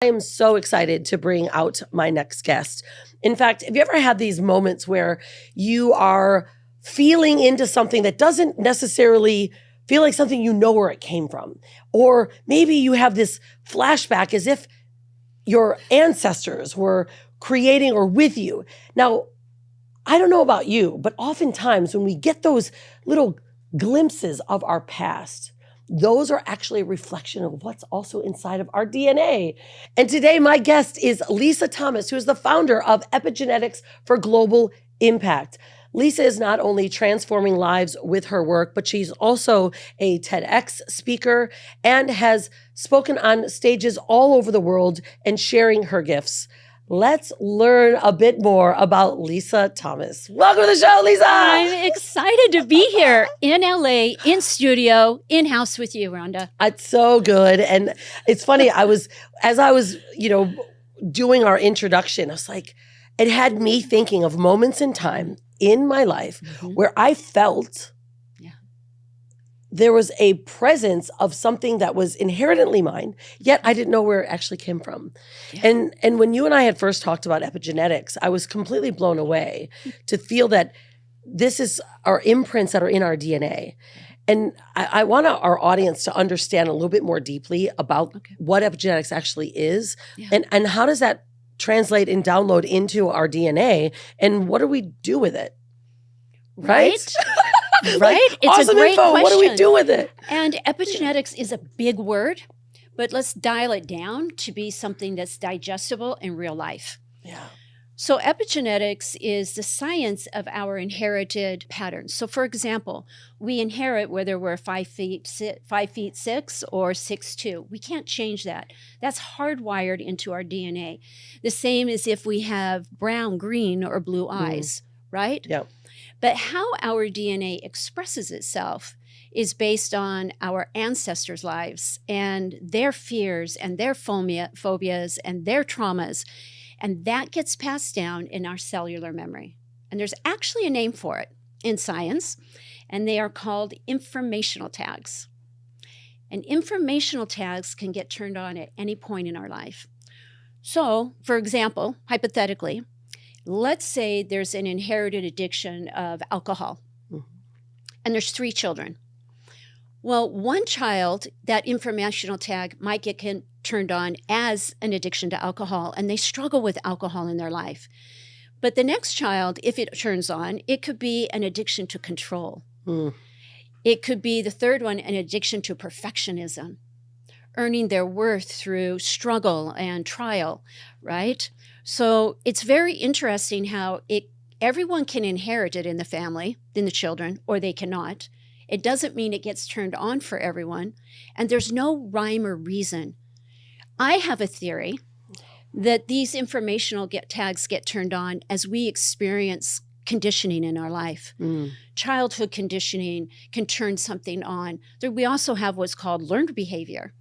I am so excited to bring out my next guest. In fact, have you ever had these moments where you are feeling into something that doesn't necessarily feel like something you know where it came from? Or maybe you have this flashback as if your ancestors were creating or with you. Now, I don't know about you, but oftentimes when we get those little glimpses of our past, those are actually a reflection of what's also inside of our DNA. And today, my guest is Lisa Thomas, who is the founder of Epigenetics for Global Impact. Lisa is not only transforming lives with her work, but she's also a TEDx speaker and has spoken on stages all over the world and sharing her gifts. Let's learn a bit more about Lisa Thomas. Welcome to the show, Lisa. I'm excited to be here in LA, in studio, in-house with you, Rhonda. It's so good. And it's funny, as I was, doing our introduction, I was like, it had me thinking of moments in time in my life where I felt there was a presence of something that was inherently mine, yet I didn't know where it actually came from. Yeah. And when you and I had first talked about epigenetics, I was completely blown away to feel that this is our imprints that are in our DNA. And I want our audience to understand a little bit more deeply about what epigenetics actually is and how does that translate and download into our DNA and what do we do with it? Right? Right? It's awesome a great info. question. What do we do with it? And epigenetics is a big word, but let's dial it down to be something that's digestible in real life. Yeah. So epigenetics is the science of our inherited patterns. So for example, we inherit whether we're 5'6" or 6'2". We can't change that. That's hardwired into our DNA. The same as if we have brown, green, or blue eyes, right? Yeah. But how our DNA expresses itself is based on our ancestors' lives and their fears and their phobias and their traumas. And that gets passed down in our cellular memory. And there's actually a name for it in science, and they are called informational tags. And informational tags can get turned on at any point in our life. So, for example, hypothetically, let's say there's an inherited addiction of alcohol, and there's 3 children. Well, one child, that informational tag might get turned on as an addiction to alcohol, and they struggle with alcohol in their life. But the next child, if it turns on, it could be an addiction to control. It could be the third one, an addiction to perfectionism, earning their worth through struggle and trial, right? So it's very interesting how everyone can inherit it in the family, in the children, or they cannot. It doesn't mean it gets turned on for everyone, and there's no rhyme or reason. I have a theory that these informational tags get turned on as we experience conditioning in our life. Childhood conditioning can turn something on. We also have what's called learned behavior,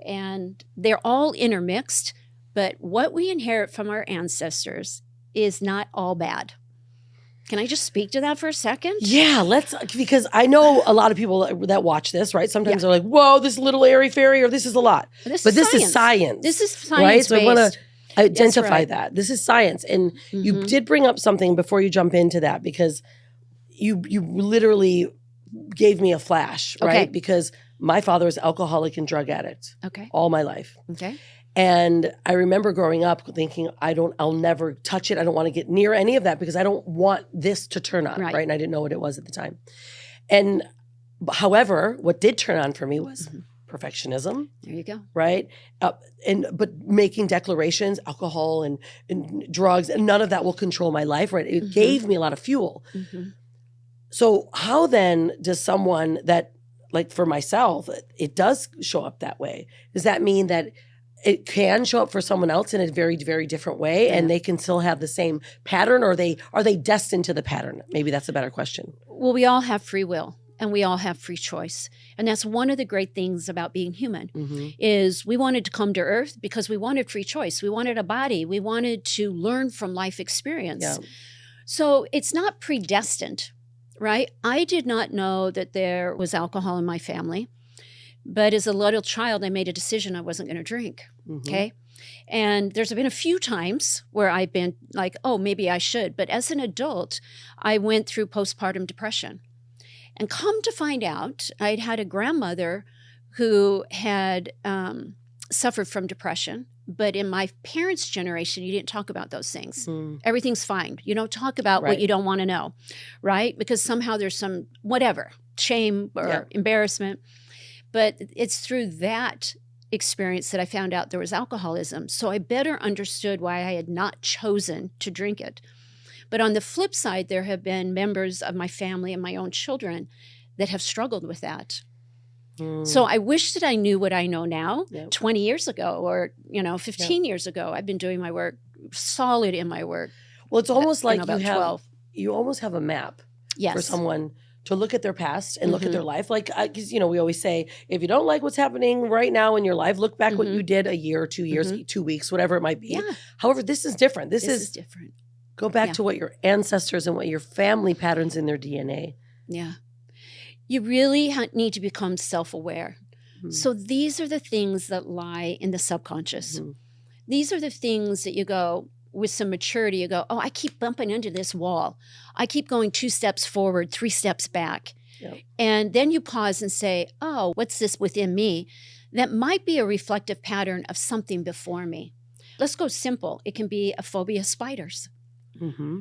and they're all intermixed. But what we inherit from our ancestors is not all bad. Can I just speak to that for a second? Yeah, because I know a lot of people that watch this, right? Sometimes they're like, whoa, this little airy fairy, or this is a lot. But this is science. This is science-based. Right? So I want to identify that. This is science. And you did bring up something before you jump into that, because you literally gave me a flash, right? Because my father was alcoholic and drug addict all my life. And I remember growing up thinking, I'll never touch it. I don't want to get near any of that because I don't want this to turn on, right? And I didn't know what it was at the time. And however, what did turn on for me was perfectionism. There you go. Right? But making declarations, alcohol and drugs, and none of that will control my life, right? It gave me a lot of fuel. So how then does someone that, like for myself, it does show up that way? Does that mean that it can show up for someone else in a very, very different way and they can still have the same pattern, or are they destined to the pattern? Maybe that's a better question. Well, we all have free will and we all have free choice. And that's one of the great things about being human is we wanted to come to Earth because we wanted free choice. We wanted a body. We wanted to learn from life experience. Yeah. So it's not predestined, right? I did not know that there was alcohol in my family. But as a little child, I made a decision I wasn't going to drink, okay? And there's been a few times where I've been like, oh, maybe I should. But as an adult, I went through postpartum depression. And come to find out, I'd had a grandmother who had suffered from depression. But in my parents' generation, you didn't talk about those things. Everything's fine. You don't talk about what you don't want to know, right? Because somehow there's some whatever, shame or embarrassment. But it's through that experience that I found out there was alcoholism. So I better understood why I had not chosen to drink it. But on the flip side, there have been members of my family and my own children that have struggled with that. So I wish that I knew what I know now 20 years ago or, 15 years ago. I've been doing my work, solid in my work. Well, it's almost like about 12. You almost have a map Yes. for someone to look at their past and look at their life. Like, because, we always say, if you don't like what's happening right now in your life, look back what you did a year or 2 years, 2 weeks, whatever it might be. Yeah. However, this is different. This is different. Go back to what your ancestors and what your family patterns in their DNA. Yeah. You really need to become self-aware. So these are the things that lie in the subconscious. These are the things that you go, with some maturity, you go, oh, I keep bumping into this wall. I keep going 2 steps forward, 3 steps back. Yep. And then you pause and say, oh, what's this within me? That might be a reflective pattern of something before me. Let's go simple. It can be a phobia of spiders.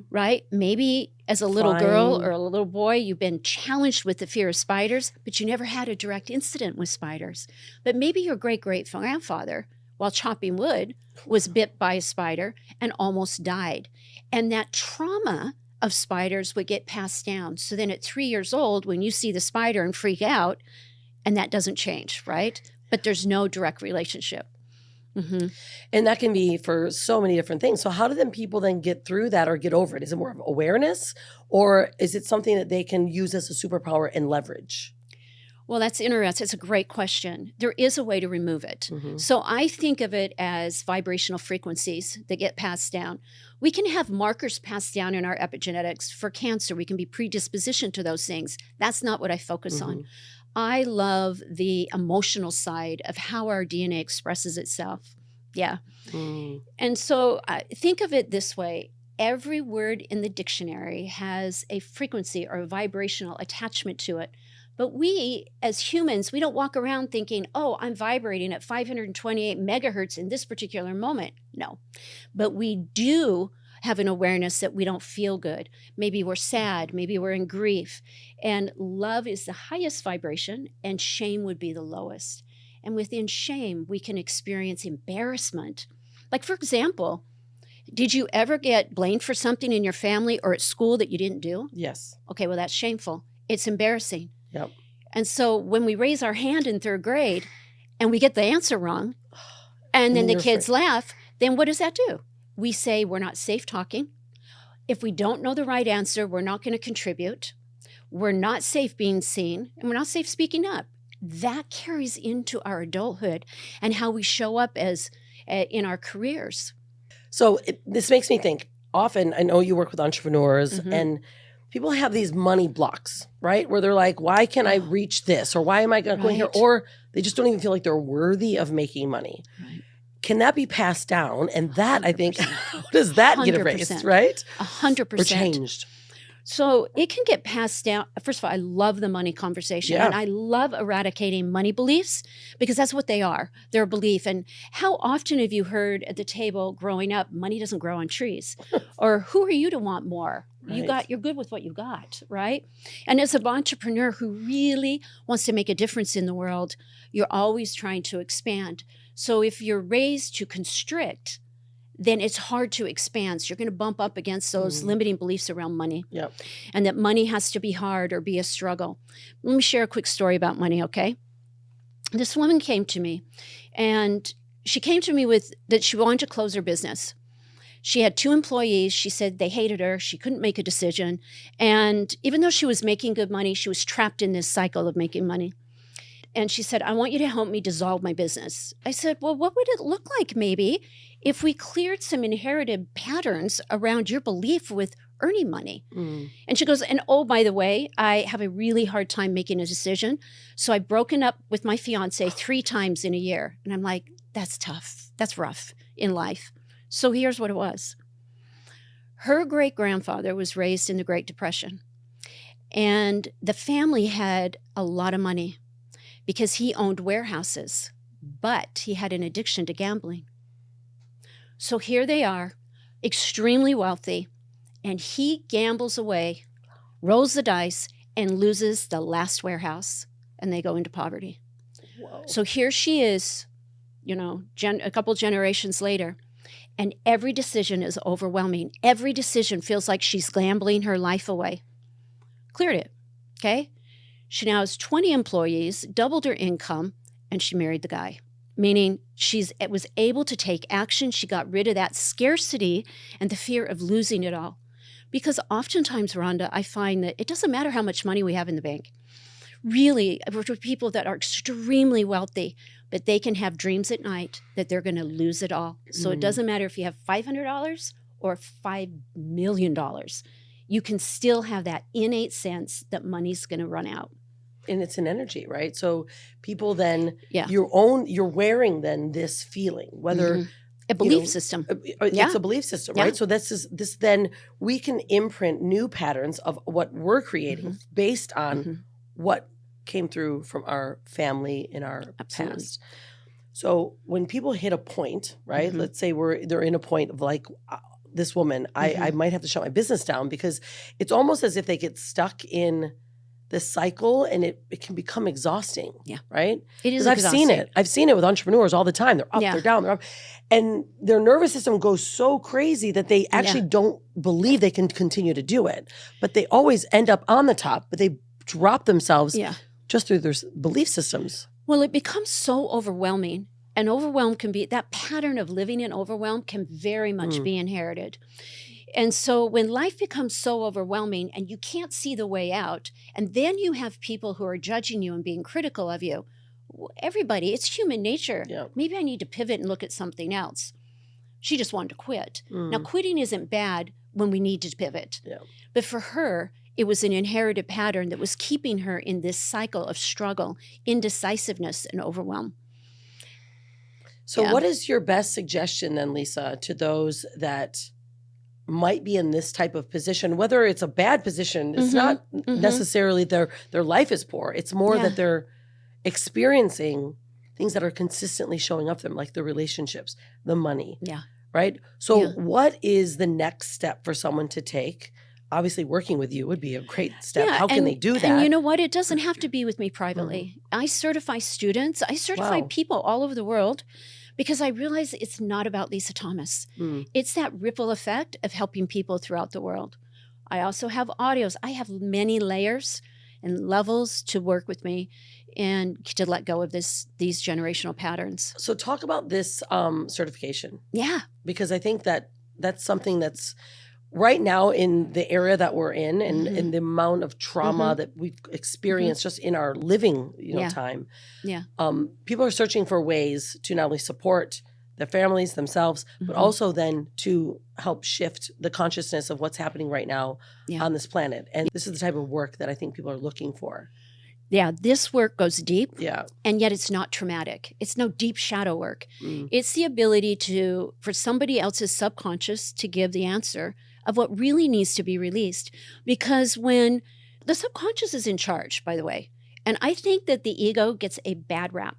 Right? Maybe as a little girl or a little boy, you've been challenged with the fear of spiders, but you never had a direct incident with spiders. But maybe your great-great-grandfather, while chopping wood, was bit by a spider and almost died. And that trauma of spiders would get passed down. So then at 3 years old, when you see the spider and freak out, and that doesn't change, right? But there's no direct relationship. And that can be for so many different things. So how do then people then get through that or get over it? Is it more of awareness, or is it something that they can use as a superpower and leverage? Well, that's interesting. It's a great question. There is a way to remove it. So I think of it as vibrational frequencies that get passed down. We can have markers passed down in our epigenetics for cancer. We can be predispositioned to those things. That's not what I focus on. I love the emotional side of how our DNA expresses itself. Yeah. And so think of it this way. Every word in the dictionary has a frequency or a vibrational attachment to it. But we, as humans, we don't walk around thinking, oh, I'm vibrating at 528 megahertz in this particular moment. No. But we do have an awareness that we don't feel good. Maybe we're sad. Maybe we're in grief. And love is the highest vibration, and shame would be the lowest. And within shame, we can experience embarrassment. Like, for example, did you ever get blamed for something in your family or at school that you didn't do? Yes. Okay, well, that's shameful. It's embarrassing. Yep. And so when we raise our hand in 3rd grade and we get the answer wrong, and then the kids laugh, then what does that do? We say we're not safe talking. If we don't know the right answer, we're not going to contribute. We're not safe being seen, and we're not safe speaking up. That carries into our adulthood and how we show up as in our careers. So this makes me think, often, I know you work with entrepreneurs and people have these money blocks, right? Where they're like, why can't I reach this? Or why am I going here? Or they just don't even feel like they're worthy of making money. Right. Can that be passed down? And that, 100%. I think, how does that get erased, right? 100%. Or changed? So it can get passed down. First of all, I love the money conversation. And I love eradicating money beliefs because that's what they are. They're a belief. And how often have you heard at the table growing up, money doesn't grow on trees? Or who are you to want more? Right. You're good with what you got, right? And as an entrepreneur who really wants to make a difference in the world, you're always trying to expand. So if you're raised to constrict, then it's hard to expand. So you're going to bump up against those limiting beliefs around money. Yep. And that money has to be hard or be a struggle. Let me share a quick story about money, okay? This woman came to me, and she came to me with that she wanted to close her business. She had 2 employees. She said they hated her. She couldn't make a decision. And even though she was making good money, she was trapped in this cycle of making money. And she said, I want you to help me dissolve my business. I said, well, what would it look like maybe if we cleared some inherited patterns around your belief with earning money? And she goes, and oh, by the way, I have a really hard time making a decision. So I've broken up with my fiance 3 times in a year. And I'm like, that's tough. That's rough. in life. So here's what it was. Her great-grandfather was raised in the Great Depression, and the family had a lot of money because he owned warehouses, but he had an addiction to gambling. So here they are, extremely wealthy, and he gambles away, rolls the dice, and loses the last warehouse, and they go into poverty. Whoa. So here she is, a couple generations later, and every decision is overwhelming. Every decision feels like she's gambling her life away. Cleared it, okay? She now has 20 employees, doubled her income, and she married the guy, meaning it was able to take action. She got rid of that scarcity and the fear of losing it all. Because oftentimes, Rhonda, I find that it doesn't matter how much money we have in the bank. Really, for people that are extremely wealthy, but they can have dreams at night that they're going to lose it all. So it doesn't matter if you have $500 or $5 million. You can still have that innate sense that money's going to run out. And it's an energy, right? So people then, Yeah. you're wearing then this feeling, whether a belief system. It's a belief system, right? So this then we can imprint new patterns of what we're creating based on what came through from our family in our past. So when people hit a point, right? Let's say they're in a point of like this woman, I might have to shut my business down because it's almost as if they get stuck in this cycle and it can become exhausting. Yeah. Right? It is exhausting. I've seen it with entrepreneurs all the time. They're up, they're down, they're up. And their nervous system goes so crazy that they actually don't believe they can continue to do it. But they always end up on the top, but they drop themselves just through their belief systems. Well, it becomes so overwhelming. And overwhelm can be, that pattern of living in overwhelm can very much be inherited. And so when life becomes so overwhelming and you can't see the way out, and then you have people who are judging you and being critical of you, everybody, it's human nature. Yeah. Maybe I need to pivot and look at something else. She just wanted to quit. Now, quitting isn't bad when we need to pivot. Yeah. But for her, it was an inherited pattern that was keeping her in this cycle of struggle, indecisiveness, and overwhelm. So what is your best suggestion then, Lisa, to those that might be in this type of position, whether it's a bad position, it's not necessarily their life is poor. It's more that they're experiencing things that are consistently showing up for them, like the relationships, the money. Yeah. Right? So what is the next step for someone to take? Obviously, working with you would be a great step. Yeah, how can they do that? And you know what? It doesn't have to be with me privately. I certify students. I certify people all over the world because I realize it's not about Lisa Thomas. It's that ripple effect of helping people throughout the world. I also have audios. I have many layers and levels to work with me and to let go of these generational patterns. So talk about this certification. Yeah. Because I think that's something that's right now in the area that we're in and the amount of trauma that we've experienced just in our living time. Yeah. People are searching for ways to not only support their families, themselves, but also then to help shift the consciousness of what's happening right now on this planet. And this is the type of work that I think people are looking for. Yeah, this work goes deep, and yet it's not traumatic. It's no deep shadow work. It's the ability for somebody else's subconscious to give the answer of what really needs to be released. Because when the subconscious is in charge, by the way, and I think that the ego gets a bad rap.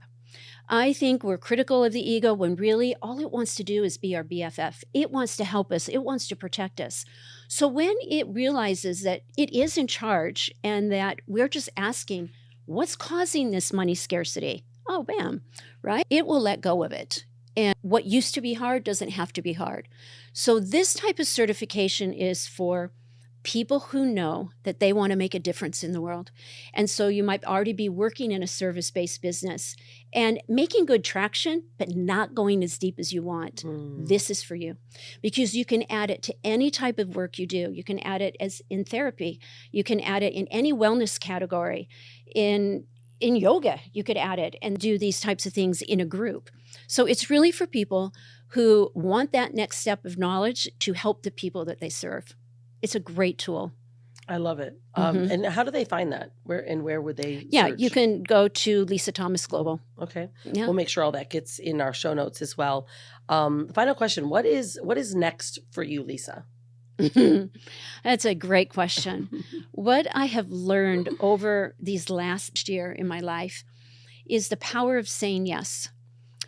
I think we're critical of the ego when really all it wants to do is be our BFF. It wants to help us. It wants to protect us. So when it realizes that it is in charge and that we're just asking, what's causing this money scarcity? Oh, bam, right? It will let go of it. And what used to be hard doesn't have to be hard. So this type of certification is for people who know that they want to make a difference in the world. And so you might already be working in a service-based business and making good traction, but not going as deep as you want. This is for you because you can add it to any type of work you do. You can add it as in therapy. You can add it in any wellness category. In yoga, you could add it and do these types of things in a group. So it's really for people who want that next step of knowledge to help the people that they serve. It's a great tool. I love it. Mhm. And how do they find that? Where would they Yeah, search? you can go to Lisa Thomas Global. Okay. Yeah. We'll make sure all that gets in our show notes as well. Final question. What is next for you, Lisa? That's a great question. What I have learned over these last year in my life is the power of saying yes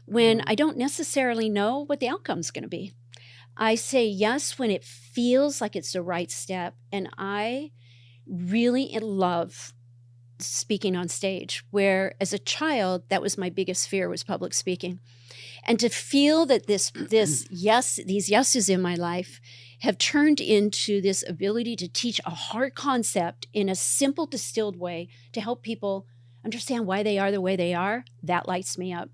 when I don't necessarily know what the outcome's going to be. I say yes when it feels like it's the right step. And I really love speaking on stage, where as a child, that was my biggest fear, was public speaking. And to feel that these yeses in my life have turned into this ability to teach a hard concept in a simple, distilled way to help people understand why they are the way they are, that lights me up.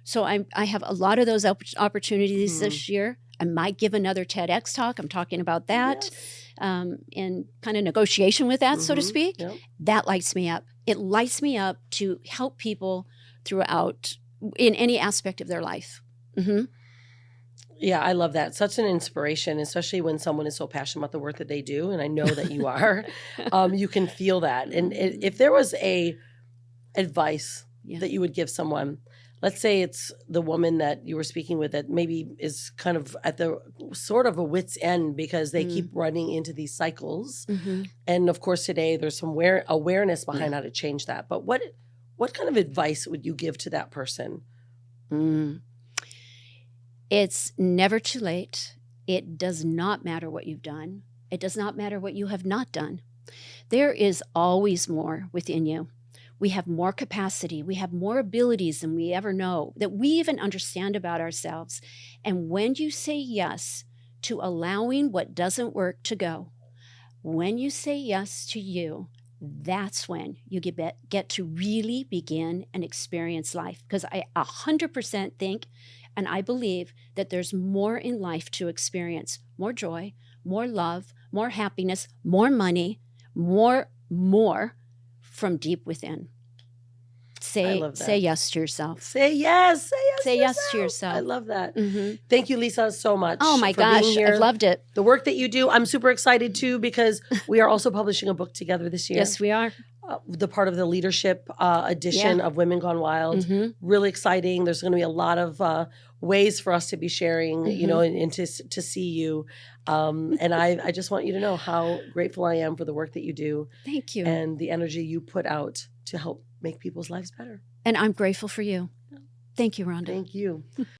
So I have a lot of those opportunities this year. I might give another TEDx talk. I'm talking about that, in kind of negotiation with that, so to speak. Yep. That lights me up. It lights me up to help people throughout in any aspect of their life. Mm-hmm. Yeah, I love that. Such an inspiration, especially when someone is so passionate about the work that they do. And I know that you are. You can feel that. And if there was a advice that you would give someone, let's say it's the woman that you were speaking with that maybe is kind of at the sort of a wit's end because they keep running into these cycles. Mm-hmm. And of course, today there's some awareness behind how to change that. But what kind of advice would you give to that person? It's never too late. It does not matter what you've done. It does not matter what you have not done. There is always more within you. We have more capacity. We have more abilities than we ever know, that we even understand about ourselves. And when you say yes to allowing what doesn't work to go, when you say yes to you, that's when you get to really begin and experience life. Because I 100% think and I believe that there's more in life to experience: more joy, more love, more happiness, more money, more from deep within. Say yes to yourself. Say yes to yourself. I love that. Mm-hmm. Thank you, Lisa, so much. Oh my gosh, I've loved it. The work that you do, I'm super excited too, because we are also publishing a book together this year. Yes, we are. The part of the leadership edition of Women Gone Wild. Mm-hmm. Really exciting. There's going to be a lot of ways for us to be sharing, you know, and to see you. And I just want you to know how grateful I am for the work that you do. Thank you. And the energy you put out to help make people's lives better. And I'm grateful for you. Thank you, Rhonda. Thank you.